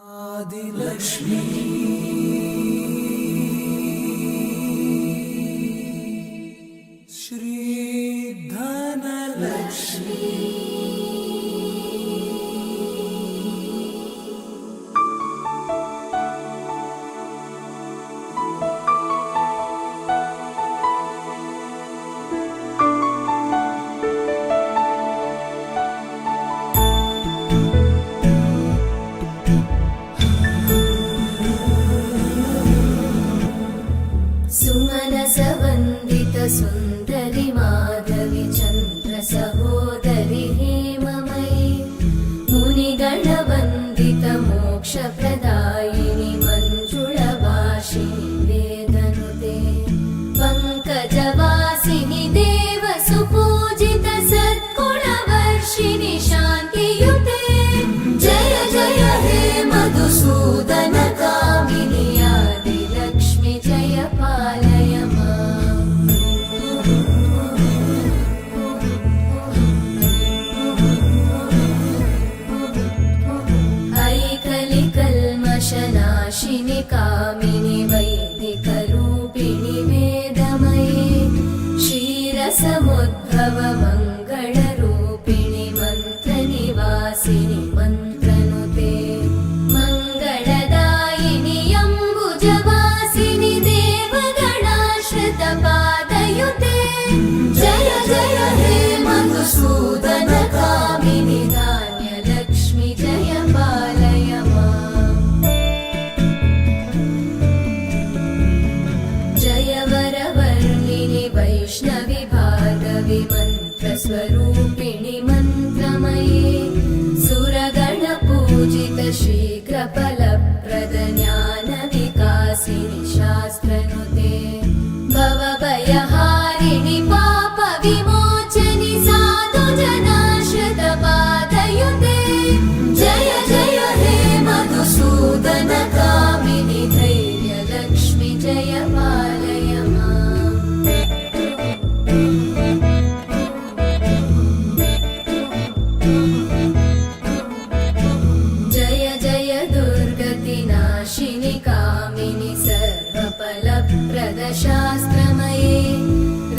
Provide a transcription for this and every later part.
आदिलक्ष्मी श्री धनलक्ष्मी सुमनसवन्दित सुन्दरि माधवि चन्द्र सहोदरि हेममयि मुनिगणवन्दित मोक्षप्रदायिनि मञ्जुळभाषिणि वेदनुते पङ्कजवासिनि देवसुपूजित सद्गुणवर्षिणि शान्तियुते जय जय हे मधुसूदन कामिनि आदिलक्ष्मि जय पालय ऐकलिकल्मषनाशिनि कामिनि वैदिकरूपिणि वेदमये क्षीरसमुद्भव मङ्गलरूपिणि मन्त्रनिवासिनि मन्त्रनुते मङ्गलदायिनि अम्बुजवासिनि देवगणाश्रितपादयुते जय जय हे मधुसूदन कामिनि धान्यलक्ष्मि जय पालय माम् जय वरवर्णिनि वैष्णवि भार्गवि मन्त्रस्वरूपिणि मन्त्रमये सुरगणपूजित शीघ्रफलप्रद ज्ञानविकासिनि शास्त्रनुते भवभयहारिणि पापविमोचनि साधुजनाश्रितपादयुते जय जय हे मधुसूदन कामिनि धैर्यलक्ष्मि जय पालय माम् जय जय दुर्गतिनाशिनि कामिनि सर्वफलप्रद शास्त्रमये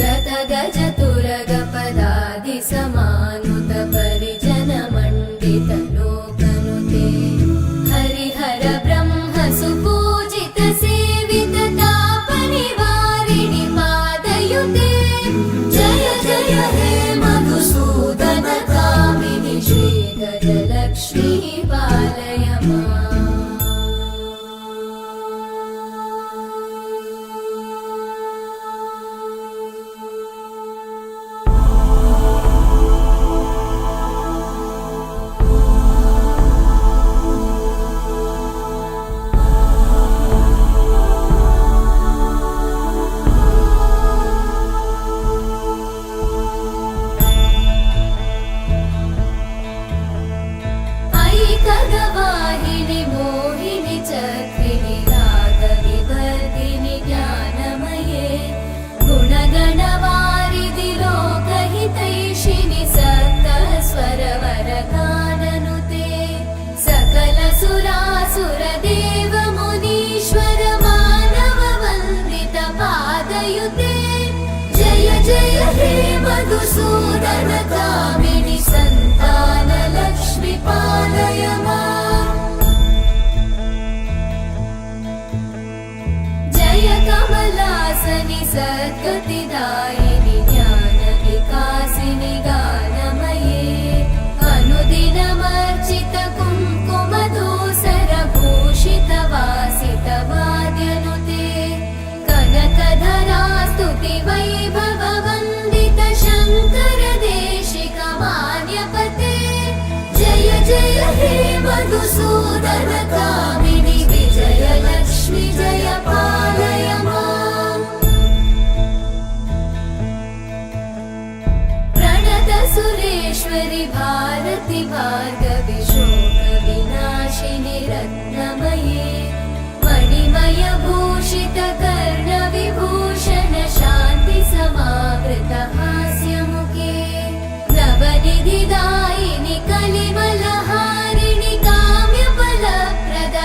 रथगजतुरगपदादिसमानुत परिजनमण्डित लोकनुते हरिहर ब्रह्म सुपूजित सेवित तापनिवारिणि पादयुते जय जय हे मधुसूदन कामिनि श्रीगजलक्ष्मी पालय माम् ऐकगवाहिनि मोहिनि चक्रिणि रागविवर्धिनि ज्ञानमये गुणगणवारिधि लोकहितैषिणि सप्तस्वरवरगाननुते सकलसुरासुरदेव मुनीश्वर मानववन्दित पादयुते जय जय हे मधुसूदन कामिनि सन्तानलक्ष्मि पालय माम् जय कमलासनि सद्गतिदायिनि ज्ञानविकासिनि गानमये अनुदिनमर्चित कुङ्कुमधूसरभूषित वासित वाद्यनुते कनकधरा स्तुति वैभव वन्दित शङ्कर देशिक मान्यपते जय जय हे मधुसूदन कामिनि विजयलक्ष्मि जय पालय माम् प्रणत सुरेश्वरि भारति भार्गवि शोकविनाशिनि रत्नमये मणिमय भूषित कर्णविभूषण शान्ति समावृत हास्यमुखे नवनिधिदायिनि कलिमलहारिणि काम्यफलप्रद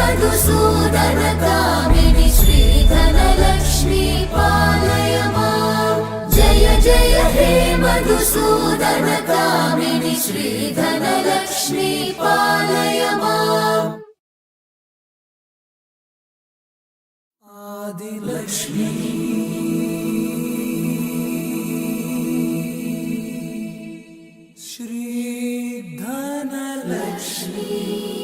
मधुसूदन कामिनि श्रीधनलक्ष्मी पालय माम् जय जय हे मधुसूदन कामिनि श्रीधनलक्ष्मी पालय माम् आदिलक्ष्मी श्रीधनलक्ष्मी